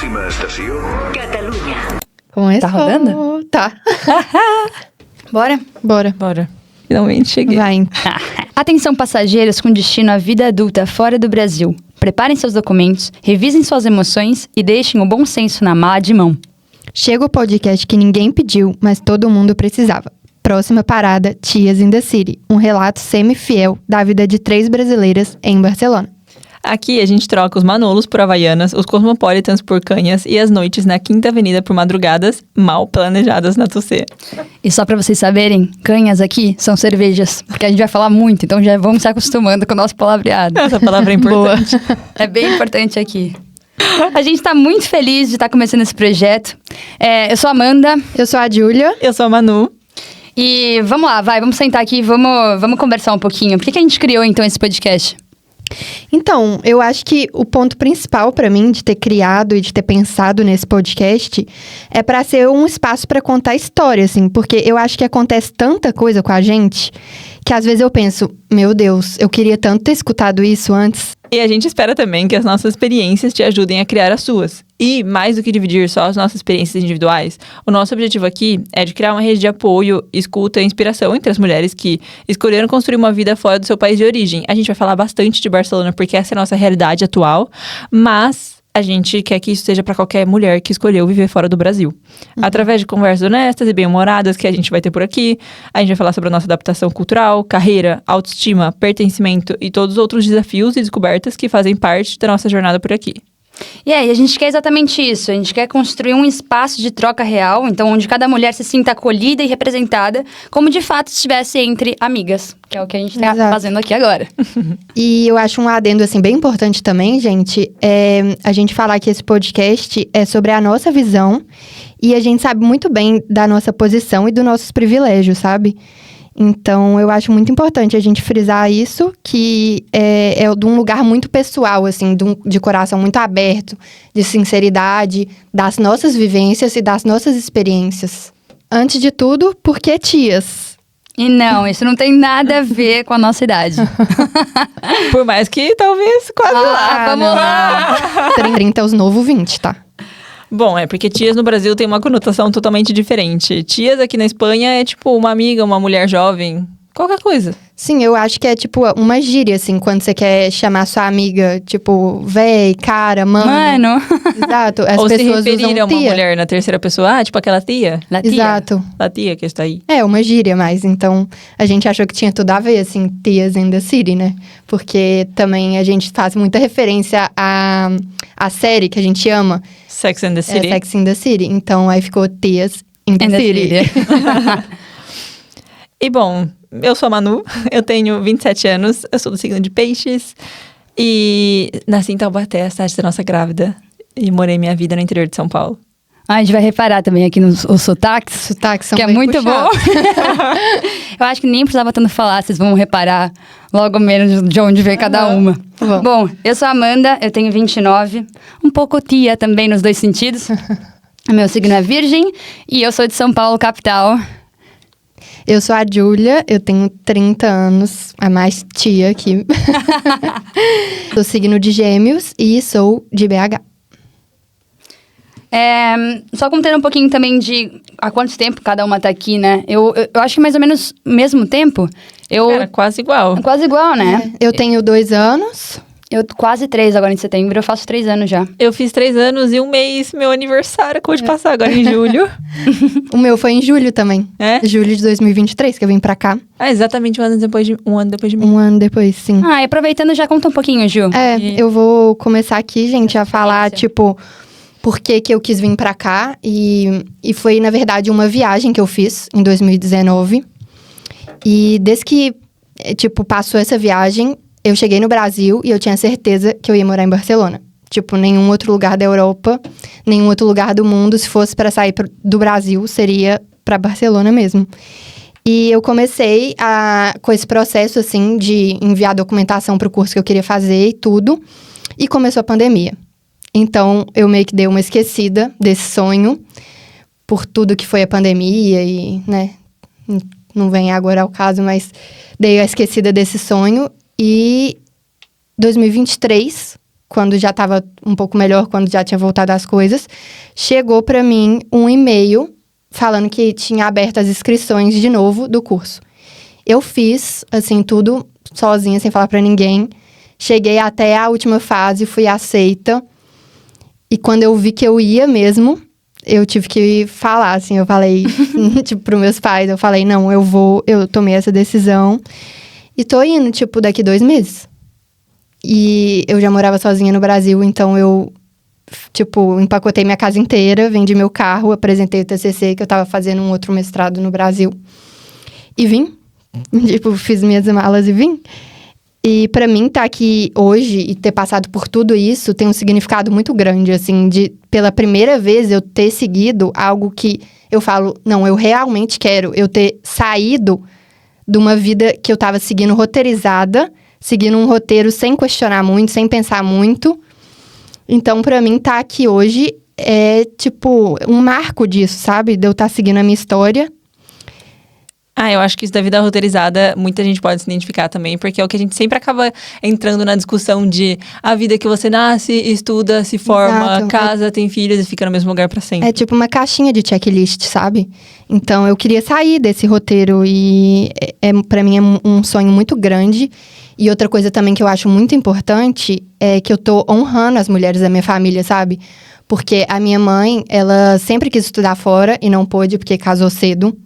Próxima estació, Catalunya. Começou. Tá rodando? Tá. Bora? Bora. Finalmente cheguei. Vai. Atenção passageiros com destino à vida adulta fora do Brasil. Preparem seus documentos, revisem suas emoções e deixem o bom senso na mala de mão. Chega o podcast que ninguém pediu, mas todo mundo precisava. Próxima parada, Tias in the City. Um relato semi-fiel da vida de 3 brasileiras em Barcelona. Aqui a gente troca os Manolos por Havaianas, os Cosmopolitans por Canhas e as noites na Quinta Avenida por madrugadas mal planejadas na Tussê. E só pra vocês saberem, canhas aqui são cervejas, porque a gente vai falar muito, então já vamos se acostumando com o nosso palavreado. Essa palavra é importante. É bem importante aqui. A gente tá muito feliz de estar começando esse projeto. Eu sou a Amanda. Eu sou a Júlia. Eu sou a Manu. E vamos lá, vamos sentar aqui, vamos conversar um pouquinho. Por que a gente criou, então, esse podcast? Então, eu acho que o ponto principal pra mim de ter criado e de ter pensado nesse podcast é pra ser um espaço pra contar história, assim, porque eu acho que acontece tanta coisa com a gente que às vezes eu penso, meu Deus, eu queria tanto ter escutado isso antes. E a gente espera também que as nossas experiências te ajudem a criar as suas. E, mais do que dividir só as nossas experiências individuais, o nosso objetivo aqui é de criar uma rede de apoio, escuta e inspiração entre as mulheres que escolheram construir uma vida fora do seu país de origem. A gente vai falar bastante de Barcelona porque essa é a nossa realidade atual, mas a gente quer que isso seja para qualquer mulher que escolheu viver fora do Brasil. Através de conversas honestas e bem-humoradas que a gente vai ter por aqui, a gente vai falar sobre a nossa adaptação cultural, carreira, autoestima, pertencimento e todos os outros desafios e descobertas que fazem parte da nossa jornada por aqui. E aí, a gente quer exatamente isso. A gente quer construir um espaço de troca real, então onde cada mulher se sinta acolhida e representada, como de fato estivesse entre amigas, que é o que a gente tá Exato. fazendo aqui agora. E eu acho um adendo, assim, bem importante também, gente, é a gente falar que esse podcast é sobre a nossa visão e a gente sabe muito bem da nossa posição e dos nossos privilégios, sabe? Então, eu acho muito importante a gente frisar isso, que é de um lugar muito pessoal, assim, de coração muito aberto, de sinceridade, das nossas vivências e das nossas experiências. Antes de tudo, por que tias? E não, isso não tem nada a ver com a nossa idade. Por mais que talvez quase lá. Vamos lá! 30 é os novos 20, tá? Bom, porque tias no Brasil tem uma conotação totalmente diferente. Tias aqui na Espanha é tipo uma amiga, uma mulher jovem, qualquer coisa. Sim, eu acho que é tipo uma gíria, assim, quando você quer chamar sua amiga, tipo, véi, cara, mano. Exato, as Ou se pessoas referir usam a uma tia. mulher na terceira pessoa, tipo aquela tia. La tia. Exato. A tia que está aí. É, uma gíria, mas então a gente achou que tinha tudo a ver, assim, Tias in the City, né? Porque também a gente faz muita referência à série que a gente ama, Sex and the City. Sex in the City. Então aí ficou Tias in the And the City. City. E bom, eu sou a Manu, eu tenho 27 anos, eu sou do signo de Peixes e nasci em Taubaté, a cidade da nossa grávida, e morei minha vida no interior de São Paulo. A gente vai reparar também aqui nos os sotaques. Sotaques são Que é bem muito bom. puxados. Eu acho que nem precisava tanto falar, vocês vão reparar logo menos de onde vem cada uma. Vamos. Bom, eu sou a Amanda, eu tenho 29, um pouco tia também nos dois sentidos. Meu signo é virgem e eu sou de São Paulo, capital. Eu sou a Júlia, eu tenho 30 anos, a mais tia aqui. Sou signo de Gêmeos e sou de BH. Só contando um pouquinho também de há quanto tempo cada uma tá aqui, né? Eu acho que mais ou menos mesmo tempo. Cara, quase igual. Quase igual, né? Eu tenho 2 anos. Eu quase 3 agora em setembro, eu faço 3 anos já. Eu fiz 3 anos e um mês, meu aniversário, acabou de passar agora em julho. O meu foi em julho também. É? Julho de 2023, que eu vim pra cá. Exatamente um ano depois de mim. Um ano depois, sim. E aproveitando, já conta um pouquinho, Ju. Eu vou começar aqui, gente, a falar, tipo, por que eu quis vir pra cá. E foi, na verdade, uma viagem que eu fiz em 2019. E desde que, tipo, passou essa viagem, eu cheguei no Brasil e eu tinha certeza que eu ia morar em Barcelona. Tipo, nenhum outro lugar da Europa, nenhum outro lugar do mundo, se fosse pra sair do Brasil, seria pra Barcelona mesmo. E eu comecei com esse processo, assim, de enviar documentação pro curso que eu queria fazer e tudo. E começou a pandemia. Então, eu meio que dei uma esquecida desse sonho, por tudo que foi a pandemia e, né, não vem agora ao caso, mas dei a esquecida desse sonho. E 2023 quando já estava um pouco melhor, quando já tinha voltado as coisas, chegou para mim um e-mail falando que tinha aberto as inscrições de novo do curso. Eu fiz, assim, tudo sozinha, sem falar para ninguém. Cheguei até a última fase, fui aceita. E quando eu vi que eu ia mesmo, eu tive que falar, assim, eu falei, tipo, pros meus pais, eu falei, não, eu tomei essa decisão e tô indo, tipo, daqui 2 meses. E eu já morava sozinha no Brasil, então eu, tipo, empacotei minha casa inteira, vendi meu carro, apresentei o TCC, que eu tava fazendo um outro mestrado no Brasil. E vim, tipo, fiz minhas malas e vim. E pra mim, estar aqui hoje e ter passado por tudo isso tem um significado muito grande, assim, de pela primeira vez eu ter seguido algo que eu falo, não, eu realmente quero, eu ter saído de uma vida que eu tava seguindo roteirizada, seguindo um roteiro sem questionar muito, sem pensar muito. Então, pra mim, estar aqui hoje é, tipo, um marco disso, sabe? De eu estar seguindo a minha história. Eu acho que isso da vida roteirizada, muita gente pode se identificar também, porque é o que a gente sempre acaba entrando na discussão de a vida que você nasce, estuda, se forma, Exato. casa, tem filhos e fica no mesmo lugar pra sempre. É tipo uma caixinha de checklist, sabe? Então, eu queria sair desse roteiro e pra mim é um sonho muito grande. E outra coisa também que eu acho muito importante é que eu tô honrando as mulheres da minha família, sabe? Porque a minha mãe, ela sempre quis estudar fora e não pôde porque casou cedo.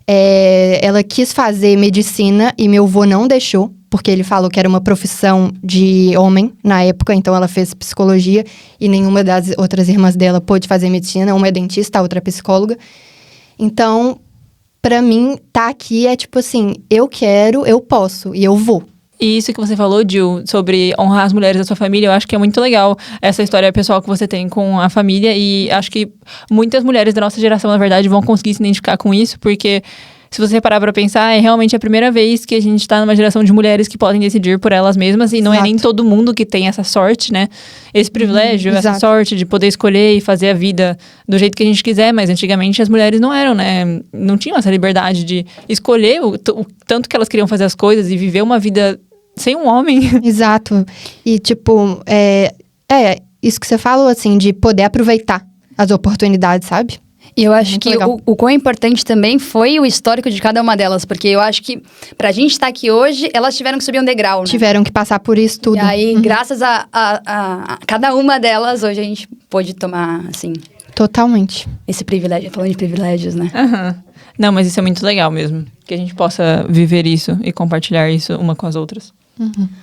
Ela quis fazer medicina e meu avô não deixou, porque ele falou que era uma profissão de homem na época, então ela fez psicologia e nenhuma das outras irmãs dela pôde fazer medicina, uma é dentista, a outra é psicóloga. Então, pra mim, tá aqui é tipo assim, eu quero, eu posso e eu vou. E isso que você falou, Gil, sobre honrar as mulheres da sua família, eu acho que é muito legal essa história pessoal que você tem com a família. E acho que muitas mulheres da nossa geração, na verdade, vão conseguir se identificar com isso, porque se você parar pra pensar, é realmente a primeira vez que a gente tá numa geração de mulheres que podem decidir por elas mesmas. E não é nem todo mundo que tem essa sorte, né? Esse privilégio, essa exato. sorte de poder escolher e fazer a vida do jeito que a gente quiser. Mas antigamente as mulheres não eram, né? Não tinham essa liberdade de escolher o tanto que elas queriam fazer as coisas e viver uma vida sem um homem. Exato. E, tipo, isso que você falou, assim, de poder aproveitar as oportunidades, sabe? E eu acho Muito que legal. o quão importante também foi o histórico de cada uma delas. Porque eu acho que, pra gente estar aqui hoje, elas tiveram que subir um degrau, né? Tiveram que passar por isso tudo. E aí, graças a cada uma delas, hoje a gente pôde tomar, assim, Totalmente. esse privilégio. Falando de privilégios, né? Aham. Não, mas isso é muito legal mesmo. Que a gente possa viver isso e compartilhar isso uma com as outras.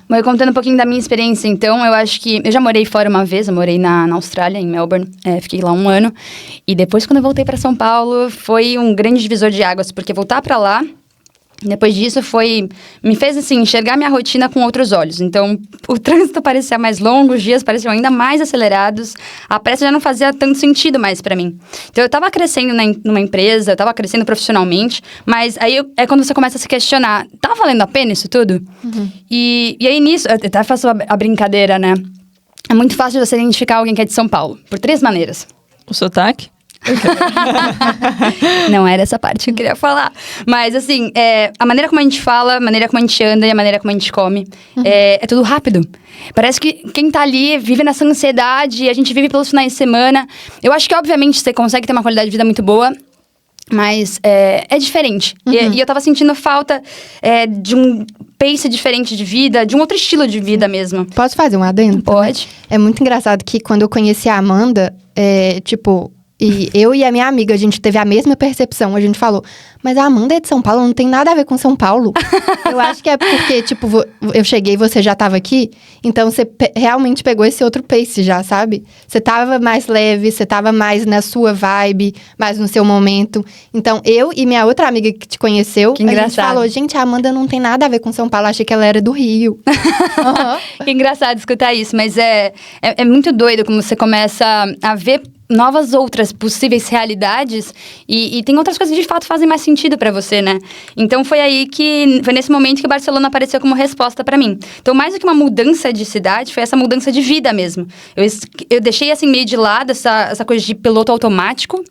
Bom, eu contando um pouquinho da minha experiência, então, eu acho que... Eu já morei fora uma vez, eu morei na Austrália, em Melbourne. Fiquei lá 1 ano. E depois, quando eu voltei pra São Paulo, foi um grande divisor de águas. Porque voltar pra lá, depois disso, me fez, assim, enxergar minha rotina com outros olhos. Então, o trânsito parecia mais longo, os dias pareciam ainda mais acelerados. A pressa já não fazia tanto sentido mais pra mim. Então, eu tava crescendo numa empresa, eu tava crescendo profissionalmente, mas aí é quando você começa a se questionar, tá valendo a pena isso tudo? E aí, nisso, eu até faço a brincadeira, né? É muito fácil de você identificar alguém que é de São Paulo, por 3 maneiras. O sotaque? Não era essa parte que eu queria falar. Mas, assim, a maneira como a gente fala, a maneira como a gente anda e a maneira como a gente come, é tudo rápido. Parece que quem tá ali vive nessa ansiedade, a gente vive pelos finais de semana. Eu acho que, obviamente, você consegue ter uma qualidade de vida muito boa, mas é diferente. E eu tava sentindo falta de um pace diferente de vida, de um outro estilo de vida mesmo. Posso fazer um adendo? Pode. É muito engraçado que quando eu conheci a Amanda, tipo... E eu e a minha amiga, a gente teve a mesma percepção. A gente falou, mas a Amanda é de São Paulo, não tem nada a ver com São Paulo. Eu acho que é porque, tipo, eu cheguei e você já tava aqui. Então, você realmente pegou esse outro pace já, sabe? Você tava mais leve, você tava mais na sua vibe, mais no seu momento. Então, eu e minha outra amiga que te conheceu, Que a gente engraçado. falou, gente, a Amanda não tem nada a ver com São Paulo. Achei que ela era do Rio. Que engraçado escutar isso, mas é muito doido como você começa a ver novas outras possíveis realidades e tem outras coisas que de fato fazem mais sentido pra você, né? Então foi nesse momento que Barcelona apareceu como resposta pra mim. Então mais do que uma mudança de cidade, foi essa mudança de vida mesmo. Eu deixei assim meio de lado essa coisa de piloto automático.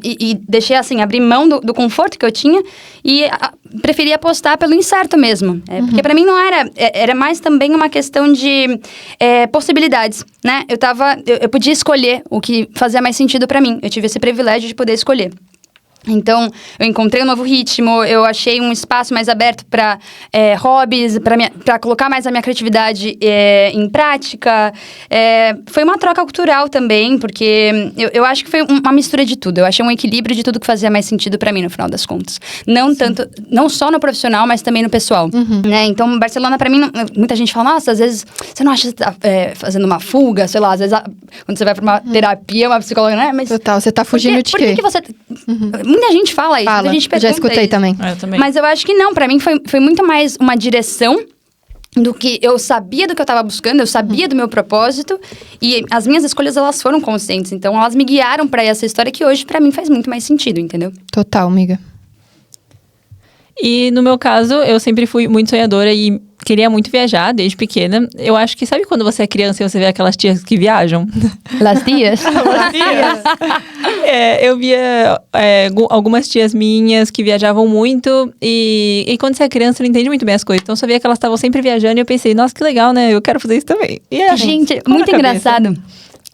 e deixei, assim, abrir mão do conforto que eu tinha e preferi apostar pelo incerto mesmo. Porque pra mim não era... Era mais também uma questão de possibilidades, né? Eu podia escolher o que fazia mais sentido pra mim. Eu tive esse privilégio de poder escolher. Então, eu encontrei um novo ritmo, eu achei um espaço mais aberto para hobbies, para colocar mais a minha criatividade em prática. Foi uma troca cultural também, porque eu acho que foi uma mistura de tudo. Eu achei um equilíbrio de tudo que fazia mais sentido para mim, no final das contas. Não só no profissional, mas também no pessoal. Né? Então, Barcelona, para mim, muita gente fala, nossa, às vezes você não acha que você tá fazendo uma fuga, sei lá, às vezes quando você vai para uma terapia, uma psicóloga, né? Mas total, você tá fugindo de quê? Por que você... Muita gente fala isso, muita gente pergunta já escutei isso. também. Eu também. Mas eu acho que não, pra mim foi muito mais uma direção do que eu sabia do que eu tava buscando, eu sabia do meu propósito e as minhas escolhas, elas foram conscientes. Então, elas me guiaram pra essa história que hoje, pra mim, faz muito mais sentido, entendeu? Total, amiga. E no meu caso, eu sempre fui muito sonhadora e queria muito viajar desde pequena. Eu acho que, sabe quando você é criança e você vê aquelas tias que viajam? Las tias. Eu via algumas tias minhas que viajavam muito e quando você é criança, você não entende muito bem as coisas. Então, eu só via que elas estavam sempre viajando e eu pensei, nossa, que legal, né? Eu quero fazer isso também. E Gente, muito engraçado.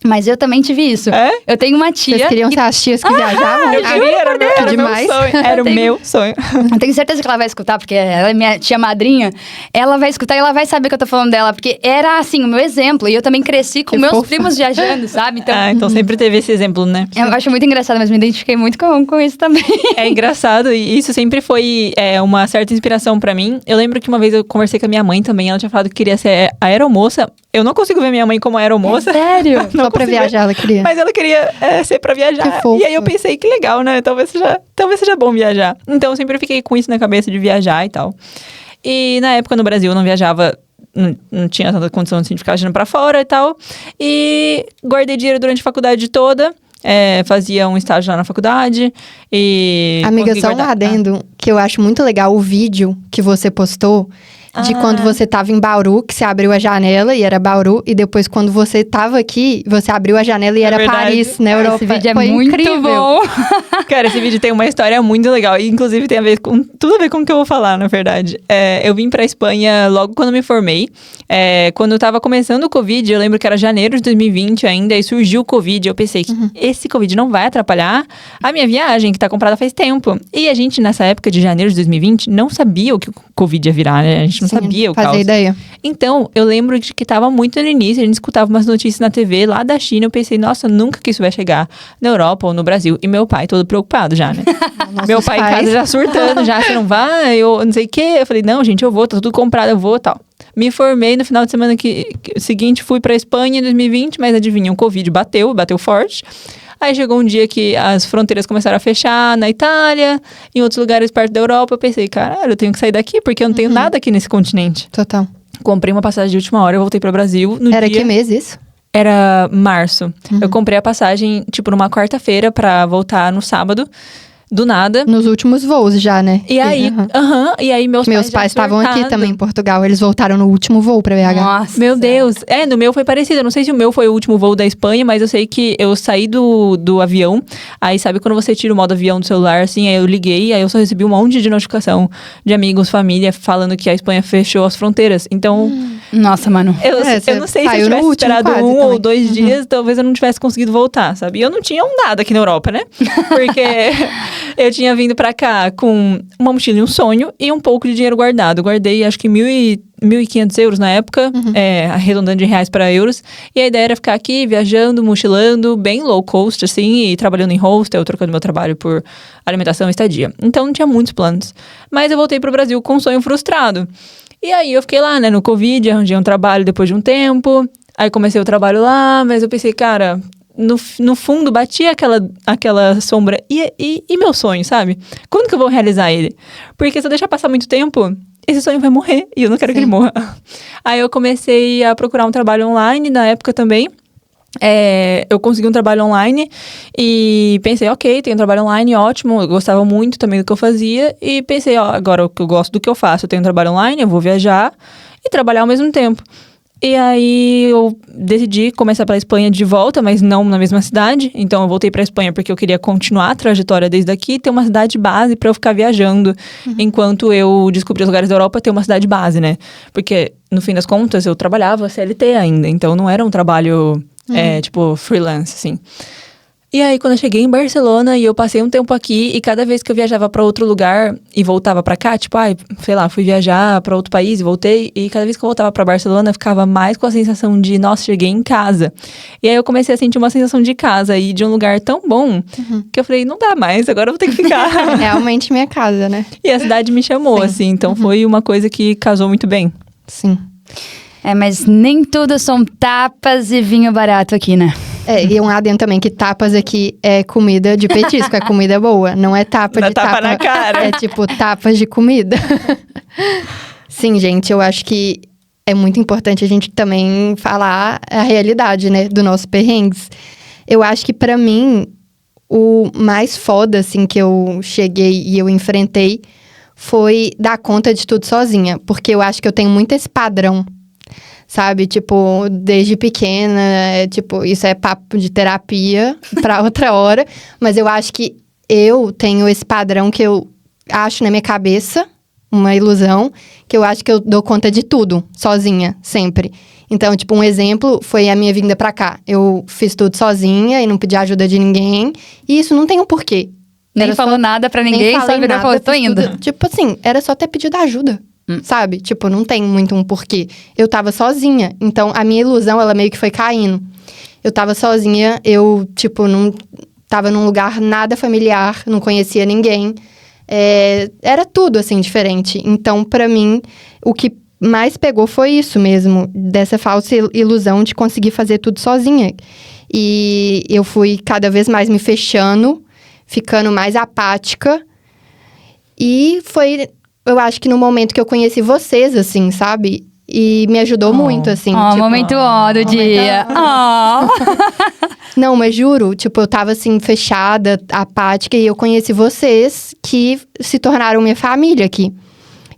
Mas eu também tive isso. Eu tenho uma tia... Vocês queriam ser as tias que viajavam? Eu queria, era meu demais. sonho. Era o meu sonho. Eu tenho certeza que ela vai escutar, porque ela é minha tia madrinha. Ela vai escutar e ela vai saber que eu tô falando dela. Porque era, assim, o meu exemplo. E eu também cresci com meus primos viajando, sabe? Então sempre teve esse exemplo, né? Eu acho muito engraçado, mas me identifiquei muito com isso também. É engraçado e isso sempre foi uma certa inspiração pra mim. Eu lembro que uma vez eu conversei com a minha mãe também. Ela tinha falado que queria ser aeromoça. Eu não consigo ver minha mãe como aeromoça. Sério? Só pra viajar, ela queria. Mas ela queria ser pra viajar. Que fofo. E aí eu pensei, que legal, né? Talvez seja bom viajar. Então eu sempre fiquei com isso na cabeça de viajar e tal. E na época no Brasil eu não viajava, não tinha tanta condição assim, de ficar viajando pra fora e tal. E guardei dinheiro durante a faculdade toda. Fazia um estágio lá na faculdade e... Amiga, só um adendo, que eu acho muito legal o vídeo que você postou de quando você tava em Bauru, que você abriu a janela e era Bauru, e depois quando você tava aqui, você abriu a janela e era verdade. Paris, na Europa. Esse vídeo é Foi muito incrível. bom. Cara, esse vídeo tem uma história muito legal. E, inclusive, tem tudo a ver com o que eu vou falar, na verdade. Eu vim pra Espanha logo quando me formei. Quando eu tava começando o Covid, eu lembro que era janeiro de 2020 ainda, e surgiu o Covid. Eu pensei que esse Covid não vai atrapalhar a minha viagem, que tá comprada faz tempo. E a gente, nessa época de janeiro de 2020, não sabia o que o Covid ia virar, né? A gente não sabia o caos. Fazia ideia. Então, eu lembro de que tava muito no início, a gente escutava umas notícias na TV lá da China. Eu pensei, nossa, nunca que isso vai chegar na Europa ou no Brasil. E meu pai todo preocupado já, né? Meu pai em casa já surtando, já, você não vai? Eu não sei o quê. Eu falei, não, gente, eu vou, tá tudo comprado, eu vou, tal. Me formei no final de semana seguinte, fui pra Espanha em 2020, mas adivinha, o Covid bateu forte. Aí chegou um dia que as fronteiras começaram a fechar na Itália, em outros lugares perto da Europa. Eu pensei, caralho, eu tenho que sair daqui, porque eu não tenho nada aqui nesse continente. Total. Comprei uma passagem de última hora, eu voltei pro Brasil. Era que mês isso? Era março. Eu comprei a passagem, tipo, numa quarta-feira pra voltar no sábado. Do nada. Nos últimos voos já, né? E aí, e aí meus pais estavam aqui surtado. também em Portugal. Eles voltaram no último voo pra BH. Nossa. Meu Deus. No meu foi parecido. Eu não sei se o meu foi o último voo da Espanha, mas eu sei que eu saí do avião. Aí, sabe quando você tira o modo avião do celular, assim? Aí eu liguei, aí eu só recebi um monte de notificação de amigos, família, falando que a Espanha fechou as fronteiras. Então... Nossa, mano. Eu não sei se eu tivesse esperado um ou 2 dias, talvez eu não tivesse conseguido voltar, sabe? E eu não tinha nada aqui na Europa, né? Porque eu tinha vindo pra cá com uma mochila e um sonho e um pouco de dinheiro guardado. Guardei, acho que 1.500 euros na época, arredondando de reais para euros. E a ideia era ficar aqui viajando, mochilando, bem low cost, assim, e trabalhando em hostel, trocando meu trabalho por alimentação e estadia. Então não tinha muitos planos. Mas eu voltei pro Brasil com um sonho frustrado. E aí eu fiquei lá, né, no Covid, arranjei um trabalho depois de um tempo. Aí comecei o trabalho lá, mas eu pensei, cara, no fundo batia aquela sombra. E meu sonho, sabe? Quando que eu vou realizar ele? Porque se eu deixar passar muito tempo, esse sonho vai morrer e eu não quero que ele morra. Aí eu comecei a procurar um trabalho online na época também. Eu consegui um trabalho online e pensei, ok, tenho um trabalho online, ótimo, eu gostava muito também do que eu fazia e pensei, agora que eu gosto do que eu faço, eu tenho um trabalho online, eu vou viajar e trabalhar ao mesmo tempo. E aí eu decidi começar pela Espanha de volta, mas não na mesma cidade. Então eu voltei pra Espanha porque eu queria continuar a trajetória desde aqui e ter uma cidade base pra eu ficar viajando. Enquanto eu descobri os lugares da Europa, ter uma cidade base, né? Porque, no fim das contas, eu trabalhava CLT ainda. Então não era um trabalho, tipo, freelance, assim. E aí, quando eu cheguei em Barcelona e eu passei um tempo aqui, e cada vez que eu viajava pra outro lugar e voltava pra cá, tipo, sei lá, fui viajar pra outro país e voltei, e cada vez que eu voltava pra Barcelona, eu ficava mais com a sensação de, nossa, cheguei em casa. E aí eu comecei a sentir uma sensação de casa e de um lugar tão bom, que eu falei, não dá mais, agora eu vou ter que ficar. Realmente minha casa, né? E a cidade me chamou, Sim. assim, então foi uma coisa que casou muito bem. Sim. Mas nem tudo são tapas e vinho barato aqui, né? E um adendo também, que tapas aqui é comida de petisco, é comida boa. Não é tapa Não de é tapa na cara. É tipo tapas de comida. Sim, gente, eu acho que é muito importante a gente também falar a realidade, né, do nosso perrengues. Eu acho que pra mim, o mais foda, assim, que eu cheguei e eu enfrentei foi dar conta de tudo sozinha. Porque eu acho que eu tenho muito esse padrão. Sabe, tipo, desde pequena, tipo, isso é papo de terapia pra outra hora. Mas eu acho que eu tenho esse padrão que eu acho na minha cabeça, uma ilusão, que eu acho que eu dou conta de tudo, sozinha, sempre. Então, tipo, um exemplo foi a minha vinda pra cá. Eu fiz tudo sozinha e não pedi ajuda de ninguém. E isso não tem um porquê. Nem falou nada pra ninguém, só virou e falou, tô indo. Tudo. Tipo assim, era só ter pedido ajuda. Sabe? Tipo, não tem muito um porquê. Eu tava sozinha, então a minha ilusão, ela meio que foi caindo. Eu tava sozinha, eu, tipo, não tava num lugar nada familiar, não conhecia ninguém. Era tudo, assim, diferente. Então, pra mim, o que mais pegou foi isso mesmo, dessa falsa ilusão de conseguir fazer tudo sozinha. E eu fui cada vez mais me fechando, ficando mais apática. E foi... Eu acho que no momento que eu conheci vocês, assim, sabe? E me ajudou muito, assim. Tipo, Momento do dia. Não, mas juro, tipo, eu tava assim, fechada, apática, e eu conheci vocês que se tornaram minha família aqui.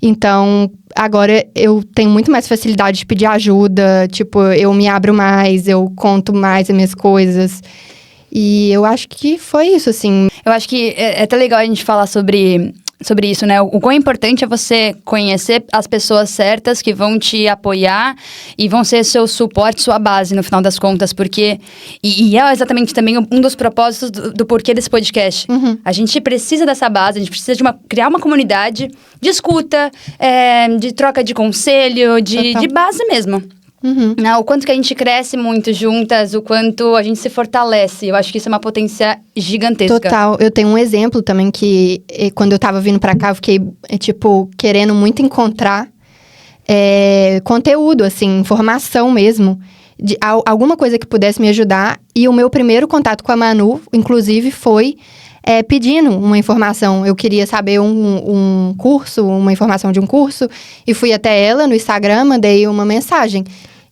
Então, agora eu tenho muito mais facilidade de pedir ajuda, tipo, eu me abro mais, eu conto mais as minhas coisas. E eu acho que foi isso, assim. Eu acho que é até legal a gente falar sobre isso, né? O quão importante é você conhecer as pessoas certas que vão te apoiar e vão ser seu suporte, sua base, no final das contas, porque... E é exatamente também um dos propósitos do porquê desse podcast. A gente precisa dessa base, a gente precisa criar uma comunidade de escuta, de troca de conselho, de base mesmo. Né? O quanto que a gente cresce muito juntas, o quanto a gente se fortalece. Eu acho que isso é uma potência gigantesca. Total. Eu tenho um exemplo também que, quando eu tava vindo pra cá, eu fiquei, tipo, querendo muito encontrar conteúdo, assim, informação mesmo. De alguma coisa que pudesse me ajudar. E o meu primeiro contato com a Manu, inclusive, foi pedindo uma informação. Eu queria saber um curso, uma informação de um curso. E fui até ela no Instagram, mandei uma mensagem.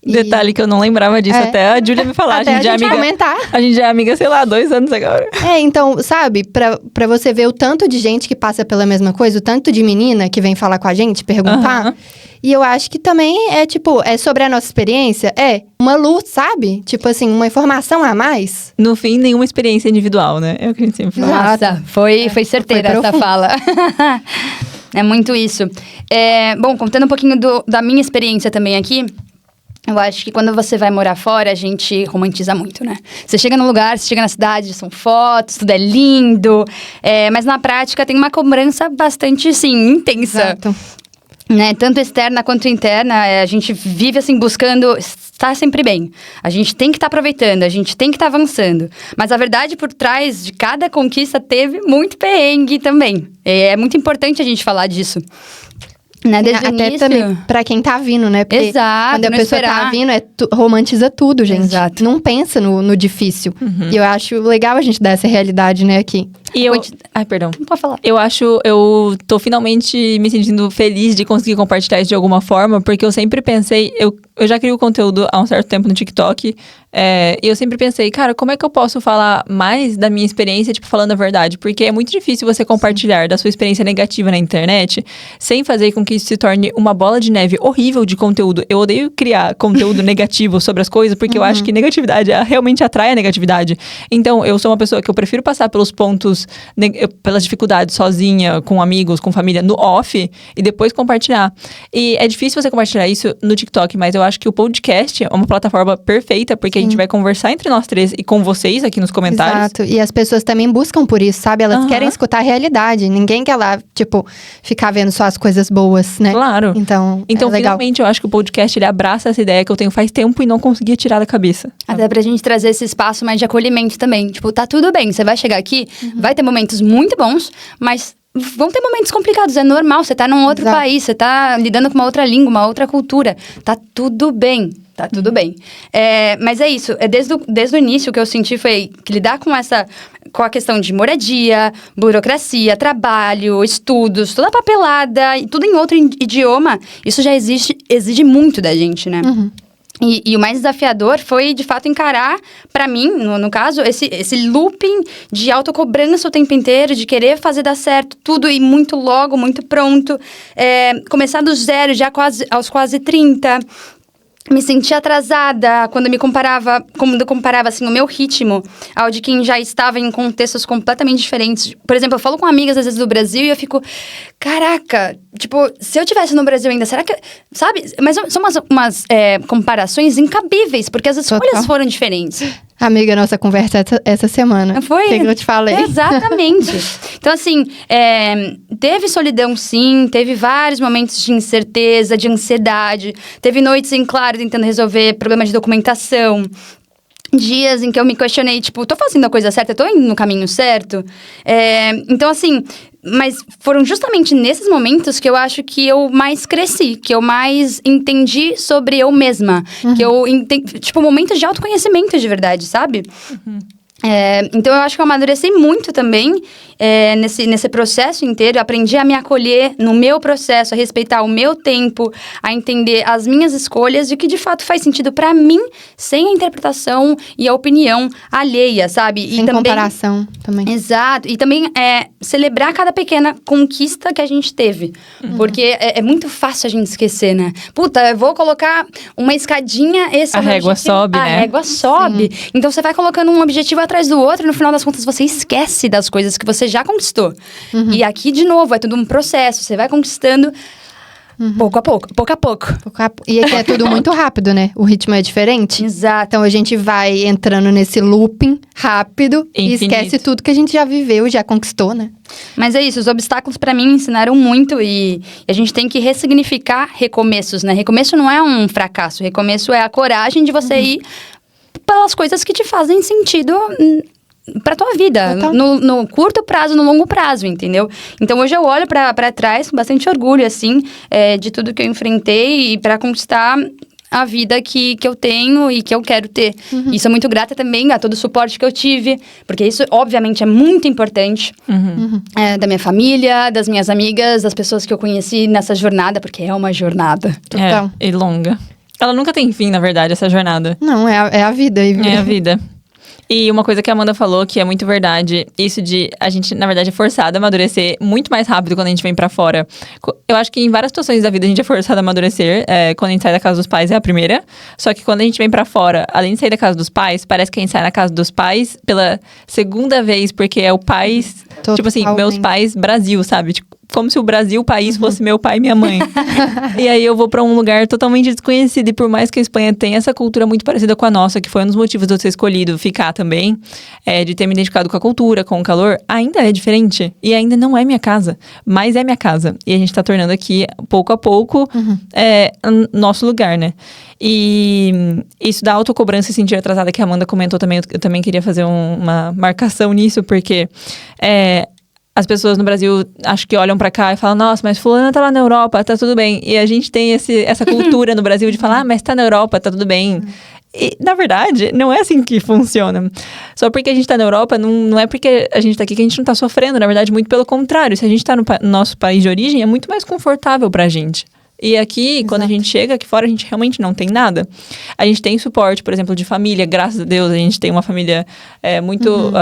Detalhe que eu não lembrava disso, até a Júlia me falar. Até a gente é amiga. A gente já é amiga, sei lá, 2 anos agora. Então, sabe, pra você ver o tanto de gente que passa pela mesma coisa, o tanto de menina que vem falar com a gente, perguntar. E eu acho que também é sobre a nossa experiência, uma luz, sabe? Tipo assim, uma informação a mais. No fim, nenhuma experiência individual, né? É o que a gente sempre fala. Nossa, foi certeira essa fala. É muito isso. Bom, contando um pouquinho da minha experiência também aqui, eu acho que quando você vai morar fora, a gente romantiza muito, né? Você chega num lugar, você chega na cidade, são fotos, tudo é lindo. Mas na prática tem uma cobrança bastante, assim, intensa. Exato. Né? Tanto externa quanto interna, a gente vive assim buscando estar sempre bem. A gente tem que estar aproveitando, a gente tem que estar avançando. Mas a verdade por trás de cada conquista teve muito perrengue também. É muito importante a gente falar disso. Né? Desde o até início. também pra quem tá vindo, né? Porque Exato, quando a não pessoa esperar. tá vindo, romantiza tudo, gente. Exato. Não pensa no difícil. E eu acho legal a gente dar essa realidade, né, aqui. Ai, perdão. Não pode falar. Eu tô finalmente me sentindo feliz de conseguir compartilhar isso de alguma forma, porque eu sempre pensei, eu já crio conteúdo há um certo tempo no TikTok, e eu sempre pensei, cara, como é que eu posso falar mais da minha experiência, tipo, falando a verdade? Porque é muito difícil você compartilhar da sua experiência negativa na internet, sem fazer com que isso se torne uma bola de neve horrível de conteúdo. Eu odeio criar conteúdo negativo sobre as coisas, porque eu acho que negatividade realmente atrai a negatividade. Então, eu sou uma pessoa que eu prefiro passar pelos pontos, pelas dificuldades sozinha, com amigos, com família, no off, e depois compartilhar. E é difícil você compartilhar isso no TikTok, mas eu acho que o podcast é uma plataforma perfeita, porque a gente vai conversar entre nós três e com vocês aqui nos comentários. Exato. E as pessoas também buscam por isso, sabe? Elas querem escutar a realidade. Ninguém quer lá, tipo, ficar vendo só as coisas boas, né? Claro. Então é legal. Finalmente, eu acho que o podcast, ele abraça essa ideia que eu tenho faz tempo e não conseguia tirar da cabeça. Até pra gente trazer esse espaço mais de acolhimento também. Tipo, tá tudo bem, você vai chegar aqui, vai ter momentos muito bons, mas vão ter momentos complicados, é normal. Você tá num outro país, você tá lidando com uma outra língua, uma outra cultura. Tá tudo bem. Tá tudo bem. Mas é isso. Desde o início, o que eu senti foi que lidar com a questão de moradia, burocracia, trabalho, estudos, toda a papelada, e tudo em outro idioma, isso já exige muito da gente, né? E o mais desafiador foi, de fato, encarar, pra mim, no caso, esse looping de autocobrança o tempo inteiro, de querer fazer dar certo tudo e muito logo, muito pronto. Começar do zero, já aos quase 30. Me sentia atrasada quando eu comparava assim, o meu ritmo ao de quem já estava em contextos completamente diferentes. Por exemplo, eu falo com amigas, às vezes, do Brasil e eu fico... Caraca, tipo, se eu estivesse no Brasil ainda, será que... Sabe? Mas são umas comparações incabíveis, porque as escolhas foram diferentes. Amiga, nossa conversa essa semana. Foi? O que eu te falei? Exatamente. Então, assim, teve solidão, sim. Teve vários momentos de incerteza, de ansiedade. Teve noites em claro tentando resolver problemas de documentação. Dias em que eu me questionei, tipo, tô fazendo a coisa certa? Tô indo no caminho certo? Então, assim... Mas foram justamente nesses momentos que eu acho que eu mais cresci, que eu mais entendi sobre eu mesma. Que eu entendi, tipo, momentos de autoconhecimento de verdade, sabe? Então, eu acho que eu amadureci muito também nesse processo inteiro. Eu aprendi a me acolher no meu processo, a respeitar o meu tempo, a entender as minhas escolhas e o que de fato faz sentido pra mim, sem a interpretação e a opinião alheia, sabe? Sem comparação também. Exato. E também celebrar cada pequena conquista que a gente teve. Porque é muito fácil a gente esquecer, né? Puta, eu vou colocar uma escadinha... A régua sobe, né? A régua sobe. Sim. Então, você vai colocando um objetivo atrás do outro, no final das contas você esquece das coisas que você já conquistou. E aqui, de novo, é tudo um processo. Você vai conquistando pouco a pouco. E aqui é tudo muito rápido, né? O ritmo é diferente. Exato. Então, a gente vai entrando nesse looping rápido e esquece tudo que a gente já viveu, já conquistou, né? Mas é isso, os obstáculos pra mim me ensinaram muito e a gente tem que ressignificar recomeços, né? Recomeço não é um fracasso, recomeço é a coragem de você ir pelas coisas que te fazem sentido pra tua vida, no curto prazo, no longo prazo, entendeu? Então, hoje eu olho pra trás com bastante orgulho, assim, de tudo que eu enfrentei e pra conquistar a vida que eu tenho e que eu quero ter. E sou muito grata também a todo o suporte que eu tive, porque isso, obviamente, é muito importante. Da minha família, das minhas amigas, das pessoas que eu conheci nessa jornada, porque é uma jornada. Total. E longa. Ela nunca tem fim, na verdade, essa jornada. Não, é a vida. É a vida. E uma coisa que a Amanda falou, que é muito verdade, isso de a gente, na verdade, é forçado a amadurecer muito mais rápido quando a gente vem pra fora. Eu acho que em várias situações da vida a gente é forçado a amadurecer. Quando a gente sai da casa dos pais é a primeira. Só que quando a gente vem pra fora, além de sair da casa dos pais, parece que a gente sai na casa dos pais pela segunda vez, porque é o pai, tipo assim, meus pais Brasil, sabe? Tipo, como se o Brasil, o país, fosse meu pai e minha mãe. E aí eu vou pra um lugar totalmente desconhecido. E por mais que a Espanha tenha essa cultura muito parecida com a nossa, que foi um dos motivos de eu ter escolhido ficar também, de ter me identificado com a cultura, com o calor, ainda é diferente. E ainda não é minha casa, mas é minha casa. E a gente tá tornando aqui, pouco a pouco, nosso lugar, né? E isso da autocobrança e sentir atrasada, que a Amanda comentou também, eu também queria fazer uma marcação nisso, porque... as pessoas no Brasil, acho que olham pra cá e falam, nossa, mas fulana tá lá na Europa, tá tudo bem. E a gente tem essa cultura no Brasil de falar, mas tá na Europa, tá tudo bem. E, na verdade, não é assim que funciona. Só porque a gente tá na Europa, não é porque a gente tá aqui que a gente não tá sofrendo. Na verdade, muito pelo contrário. Se a gente tá no nosso país de origem, é muito mais confortável pra gente. E aqui, quando a gente chega aqui fora, a gente realmente não tem nada. A gente tem suporte, por exemplo, de família. Graças a Deus, a gente tem uma família muito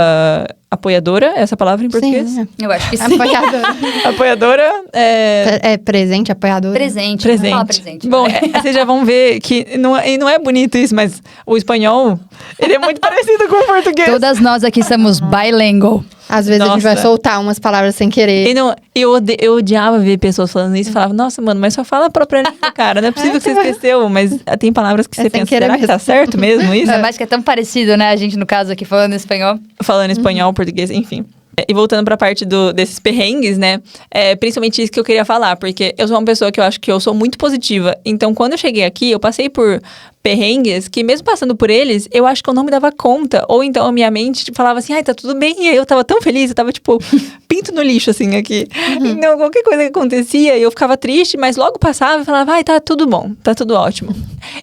apoiadora. É essa palavra em português? Sim, Eu acho que sim. apoiadora. Apoiadora. É presente, apoiadora. Presente. Presente. Fala presente. Bom, vocês já vão ver que não é bonito isso, mas o espanhol, ele é muito parecido com o português. Todas nós aqui somos bilingual. Às vezes a gente vai Nossa. soltar umas palavras sem querer. Eu odiava ver pessoas falando isso e falava, nossa, mano, mas só fala a própria língua, cara. Não é possível que você esqueceu, mas tem palavras que você sem pensa, querer será que tá mesmo." certo mesmo isso? Ainda mais que é tão parecido, né? A gente, no caso, aqui falando espanhol. Falando espanhol, português, enfim. E voltando pra parte desses perrengues, né? Principalmente isso que eu queria falar, porque eu sou uma pessoa que eu acho que eu sou muito positiva. Então, quando eu cheguei aqui, eu passei por perrengues que, mesmo passando por eles, eu acho que eu não me dava conta. Ou então a minha mente falava assim, ai, tá tudo bem. E aí eu tava tão feliz, eu tava tipo, pinto no lixo, assim, aqui. Então, qualquer coisa que acontecia, eu ficava triste, mas logo passava e falava, ai, tá tudo bom, tá tudo ótimo.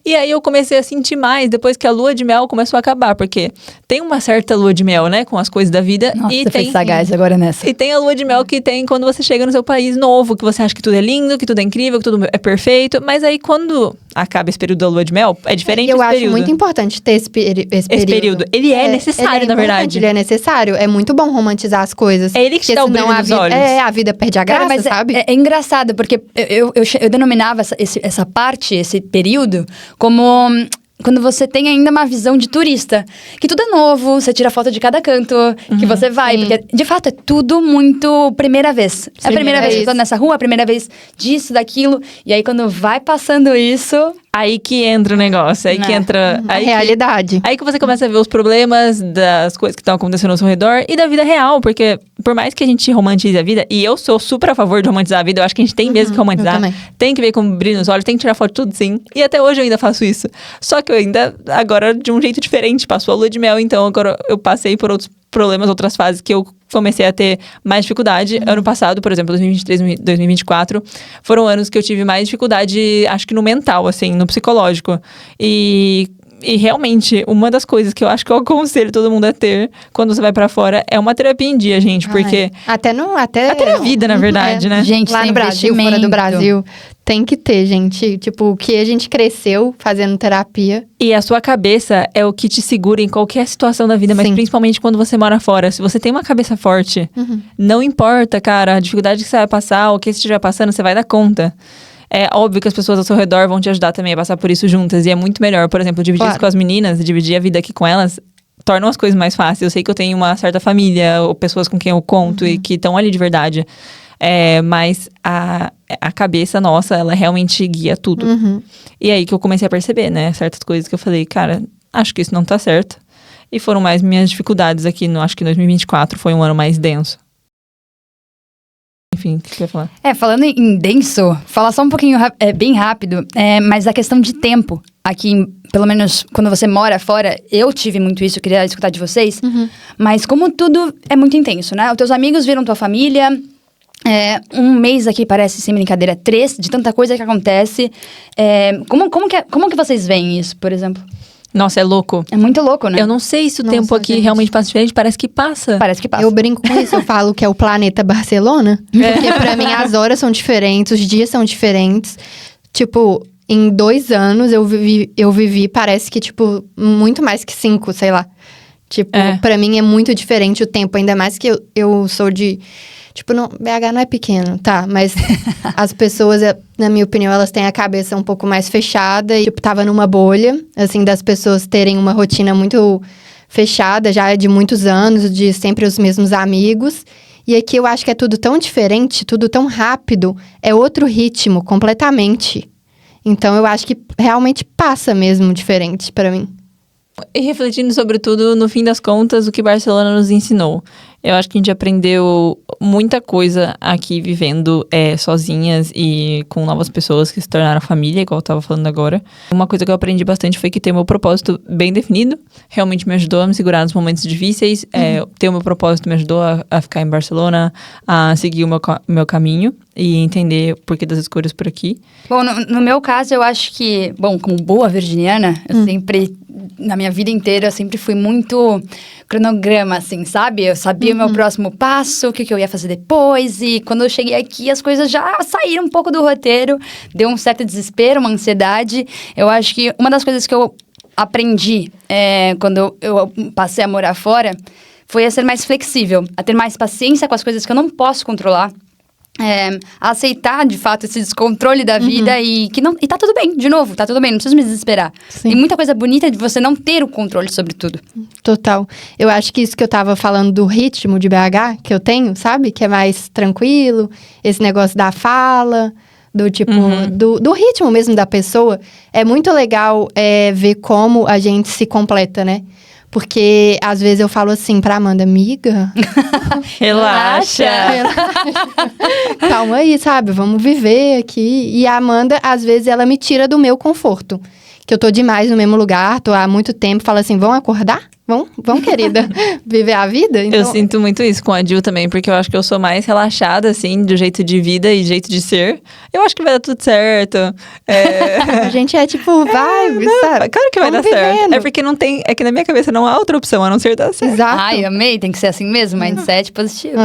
E aí eu comecei a sentir mais depois que a lua de mel começou a acabar, porque tem uma certa lua de mel, né, com as coisas da vida. Nossa, e você tem foi sagaz agora nessa. E tem a lua de mel que tem quando você chega no seu país novo, que você acha que tudo é lindo, que tudo é incrível, que tudo é perfeito. Mas aí, quando acaba esse período da lua de mel, é diferente Eu esse acho período. muito importante ter esse período. Ele é necessário, ele é na verdade. importante, ele é necessário. É muito bom romantizar as coisas. É ele que te porque dá o senão brilho nos olhos. A vida perde a graça, Cara, mas sabe? é engraçado, porque eu denominava essa parte, esse período, como quando você tem ainda uma visão de turista. Que tudo é novo, você tira foto de cada canto que você vai. Sim. Porque, de fato, é tudo muito primeira vez. É a primeira vez que eu tô nessa rua, a primeira vez disso, daquilo. E aí, quando vai passando isso... Aí que entra o negócio, aí que Né? entra... A Aí realidade. Aí que você começa a ver os problemas das coisas que estão acontecendo ao seu redor e da vida real, porque por mais que a gente romantize a vida, e eu sou super a favor de romantizar a vida, eu acho que a gente tem mesmo que romantizar, eu também. tem que ver com brilho nos olhos, tem que tirar foto de tudo sim, e até hoje eu ainda faço isso. Só que eu ainda, agora de um jeito diferente, passou a lua de mel, então agora eu passei por outros problemas, outras fases que eu comecei a ter mais dificuldade. Ano passado, por exemplo, 2023, 2024, foram anos que eu tive mais dificuldade, acho que no mental, assim, no psicológico. E realmente, uma das coisas que eu acho que eu aconselho todo mundo a ter quando você vai pra fora é uma terapia em dia, gente, porque... Até Até na vida, na verdade, né? Gente, Lá tem no Brasil, fora do investimento. Brasil, tem que ter, gente. Tipo, o que a gente cresceu fazendo terapia. E a sua cabeça é o que te segura em qualquer situação da vida, mas Sim. principalmente quando você mora fora. Se você tem uma cabeça forte, não importa, cara, a dificuldade que você vai passar, o que você estiver passando, você vai dar conta. É óbvio que as pessoas ao seu redor vão te ajudar também a passar por isso juntas. E é muito melhor, por exemplo, dividir isso com as meninas, dividir a vida aqui com elas, tornam as coisas mais fáceis. Eu sei que eu tenho uma certa família, ou pessoas com quem eu conto e que estão ali de verdade. Mas a cabeça nossa, ela realmente guia tudo. E aí que eu comecei a perceber, né? Certas coisas que eu falei, cara, acho que isso não tá certo. E foram mais minhas dificuldades aqui, acho que 2024 foi um ano mais denso. Enfim, o que você ia falar? Falando em denso, falar só um pouquinho, bem rápido, mas a questão de tempo. Aqui, pelo menos quando você mora fora, eu tive muito isso, eu queria escutar de vocês. Mas como tudo é muito intenso, né? Os teus amigos viram tua família, um mês aqui parece, sem brincadeira, 3, de tanta coisa que acontece. Como que vocês veem isso, por exemplo? Nossa, é louco. É muito louco, né? Eu não sei se o Nossa, tempo aqui gente. realmente passa diferente, parece que passa. Parece que passa. Eu brinco com isso, eu falo que é o planeta Barcelona. Porque pra mim as horas são diferentes, os dias são diferentes. Tipo, em 2 anos eu vivi, parece que, tipo, muito mais que 5, sei lá. Tipo, pra mim é muito diferente o tempo, ainda mais que eu sou de... Tipo, não, BH não é pequeno, tá? Mas as pessoas, na minha opinião, elas têm a cabeça um pouco mais fechada. E, tipo, tava numa bolha, assim, das pessoas terem uma rotina muito fechada, já de muitos anos, de sempre os mesmos amigos. E aqui eu acho que é tudo tão diferente, tudo tão rápido. É outro ritmo, completamente. Então, eu acho que realmente passa mesmo diferente pra mim. E refletindo sobre tudo, no fim das contas, o que Barcelona nos ensinou. Eu acho que a gente aprendeu muita coisa aqui vivendo sozinhas e com novas pessoas que se tornaram família, igual eu tava falando agora. Uma coisa que eu aprendi bastante foi que ter meu propósito bem definido realmente me ajudou a me segurar nos momentos difíceis. Ter o meu propósito me ajudou a ficar em Barcelona, a seguir o meu caminho e entender o porquê das escolhas por aqui. Bom, no meu caso, eu acho que... Bom, como boa virginiana, eu sempre na minha vida inteira, eu sempre fui muito cronograma, assim, sabe? Eu sabia o meu próximo passo, o que eu ia fazer depois. E quando eu cheguei aqui, as coisas já saíram um pouco do roteiro. Deu um certo desespero, uma ansiedade. Eu acho que uma das coisas que eu aprendi quando eu passei a morar fora foi a ser mais flexível, a ter mais paciência com as coisas que eu não posso controlar. A aceitar, de fato, esse descontrole da vida e tá tudo bem, de novo, tá tudo bem, não preciso me desesperar. Sim. Tem muita coisa bonita de você não ter o controle sobre tudo. Total. Eu acho que isso que eu tava falando do ritmo de BH que eu tenho, sabe? Que é mais tranquilo, esse negócio da fala, do tipo, do ritmo mesmo da pessoa. É muito legal ver como a gente se completa, né? Porque, às vezes, eu falo assim pra Amanda, amiga... Relaxa. Calma aí, sabe? Vamos viver aqui. E a Amanda, às vezes, ela me tira do meu conforto. Que eu tô demais no mesmo lugar, tô há muito tempo. Fala assim, vão acordar? Vão, querida. Viver a vida? Então... Eu sinto muito isso com a Jill também, porque eu acho que eu sou mais relaxada, assim, do jeito de vida e jeito de ser. Eu acho que vai dar tudo certo. A gente é tipo, vai, sabe? Claro que vai Vamos dar certo. vivendo. É porque não tem... É que na minha cabeça não há outra opção, a não ser dar certo. Exato. Ai, amei, tem que ser assim mesmo, mindset positivo.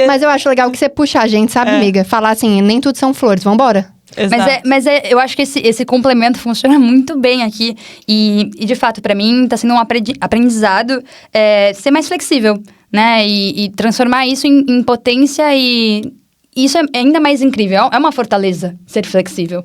Mas eu acho legal que você puxa a gente, sabe, amiga? Falar assim, nem tudo são flores, vambora. Exato. Mas eu acho que esse complemento funciona muito bem aqui. E de fato, pra mim, tá sendo um aprendizado ser mais flexível, né? E transformar isso em potência e isso é ainda mais incrível. É uma fortaleza ser flexível.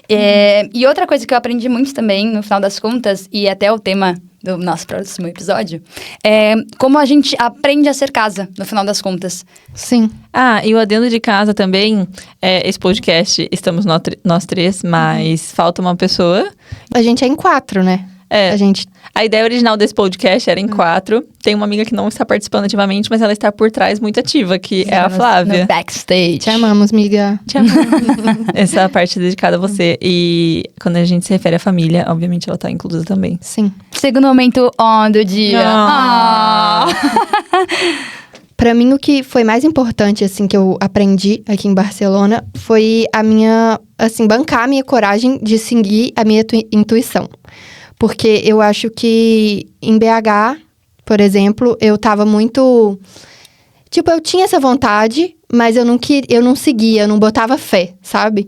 E outra coisa que eu aprendi muito também, no final das contas, e até o tema do nosso próximo episódio, é como a gente aprende a ser casa, no final das contas. Sim. Ah, e o adendo de casa também, esse podcast, estamos nós três, mas falta uma pessoa. A gente é em 4, né? A ideia original desse podcast era em 4. Tem uma amiga que não está participando ativamente, mas ela está por trás muito ativa, que é a Flávia. No backstage. Te amamos, amiga. Te amamos. Essa parte é dedicada a você. E quando a gente se refere à família, obviamente ela está inclusa também. Sim. Segundo momento on do dia. Pra mim, o que foi mais importante, assim, que eu aprendi aqui em Barcelona foi a minha, assim, bancar a minha coragem de seguir a minha intuição. Porque eu acho que em BH, por exemplo, eu tava muito... Tipo, eu tinha essa vontade, mas eu não seguia, eu não botava fé, sabe?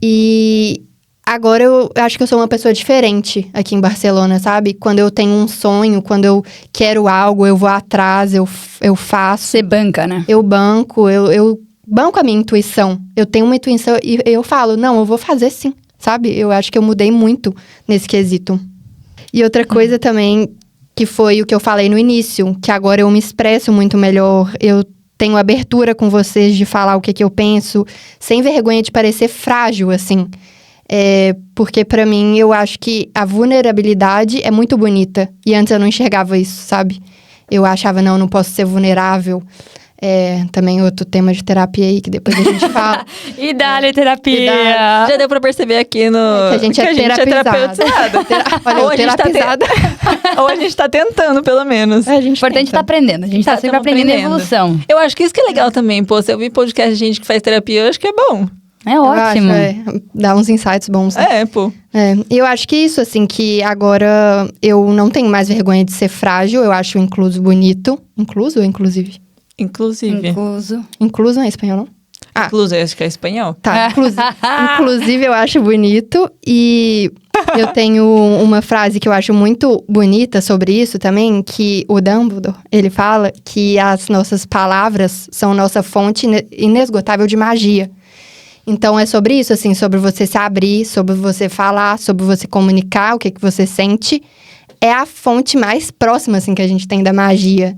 E agora eu acho que eu sou uma pessoa diferente aqui em Barcelona, sabe? Quando eu tenho um sonho, quando eu quero algo, eu vou atrás, eu faço. Você banca, né? Eu banco a minha intuição. Eu tenho uma intuição e eu falo, não, eu vou fazer sim, sabe? Eu acho que eu mudei muito nesse quesito. E outra coisa também, que foi o que eu falei no início, que agora eu me expresso muito melhor, eu tenho abertura com vocês de falar o que eu penso, sem vergonha de parecer frágil, assim. Porque pra mim, eu acho que a vulnerabilidade é muito bonita. E antes eu não enxergava isso, sabe? Eu achava, não posso ser vulnerável. Também outro tema de terapia aí, que depois a gente fala. E dá-lhe terapia! Já deu pra perceber aqui no... Que a gente é terapeutizada. Olha, ou terapizada. Ou a gente tá tentando, pelo menos. A gente importante tá aprendendo. A gente tá sempre aprendendo evolução. Eu acho que isso que é legal também, pô. Se eu vi podcast de gente que faz terapia, eu acho que é bom. É ótimo. Dá uns insights bons. Né? Pô. E eu acho que isso, assim, que agora eu não tenho mais vergonha de ser frágil. Eu acho o incluso bonito. Incluso ou inclusive? Incluso não é espanhol, não? Incluso, acho que é espanhol. Tá, inclusive eu acho bonito. E eu tenho uma frase que eu acho muito bonita sobre isso também, que o Dumbledore, ele fala que as nossas palavras são nossa fonte inesgotável de magia. Então, é sobre isso, assim, sobre você se abrir, sobre você falar, sobre você comunicar o que você sente. É a fonte mais próxima, assim, que a gente tem da magia.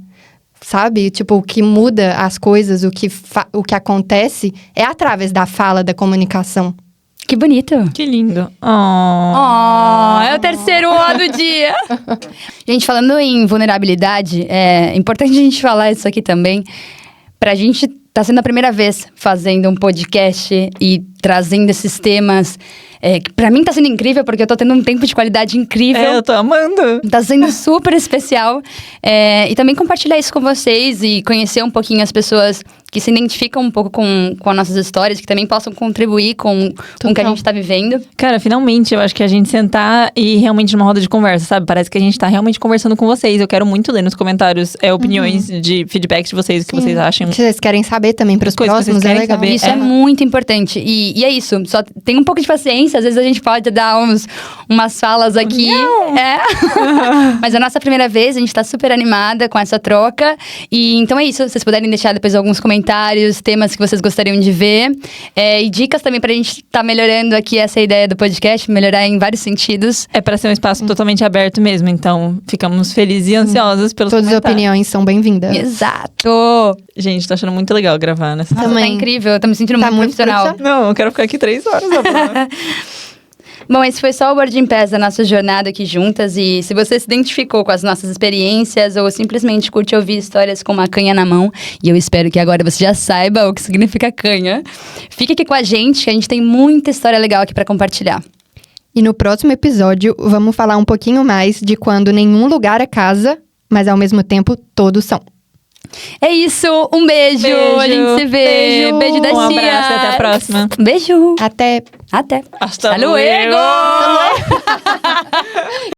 Sabe? Tipo, o que muda as coisas, o que acontece é através da fala, da comunicação. Que bonito. Que lindo. É o terceiro O do dia. Gente, falando em vulnerabilidade, é importante a gente falar isso aqui também. Pra gente, tá sendo a primeira vez fazendo um podcast e trazendo esses temas. Que pra mim tá sendo incrível, porque eu tô tendo um tempo de qualidade incrível. Eu tô amando. Tá sendo super especial. E também compartilhar isso com vocês e conhecer um pouquinho as pessoas que se identificam um pouco com as nossas histórias, que também possam contribuir com o que a gente tá vivendo. Cara, finalmente, eu acho que a gente sentar e realmente numa roda de conversa, sabe? Parece que a gente tá realmente conversando com vocês. Eu quero muito ler nos comentários opiniões de feedbacks de vocês, o que vocês acham. Que vocês querem saber também pros Coisas que vocês próximos, é querem legal. saber. Isso é muito importante. E é isso. Só tem um pouco de paciência. Às vezes a gente pode dar umas falas aqui. Mas a nossa primeira vez, a gente tá super animada com essa troca. E então é isso. Vocês puderem deixar depois alguns comentários, temas que vocês gostariam de ver. E dicas também pra gente tá melhorando aqui essa ideia do podcast, melhorar em vários sentidos. É pra ser um espaço totalmente aberto mesmo. Então, ficamos felizes e ansiosas pelos Todas as comentários. opiniões são bem-vindas. Exato! Gente, tô achando muito legal gravar nessa. Nossa, tá Também. incrível. Eu tô me sentindo Tá muito muito profissional. Não, eu quero ficar aqui 3 horas. Bom, esse foi só o Boarding Pass da nossa jornada aqui juntas. E se você se identificou com as nossas experiências ou simplesmente curte ouvir histórias com uma canha na mão, e eu espero que agora você já saiba o que significa canha, fique aqui com a gente, que a gente tem muita história legal aqui pra compartilhar. E no próximo episódio, vamos falar um pouquinho mais de quando nenhum lugar é casa, mas ao mesmo tempo todos são. É isso, um beijo. A gente se vê. Beijo da Um Cia. abraço e até a próxima. Beijo. Até. Até. Hasta luego.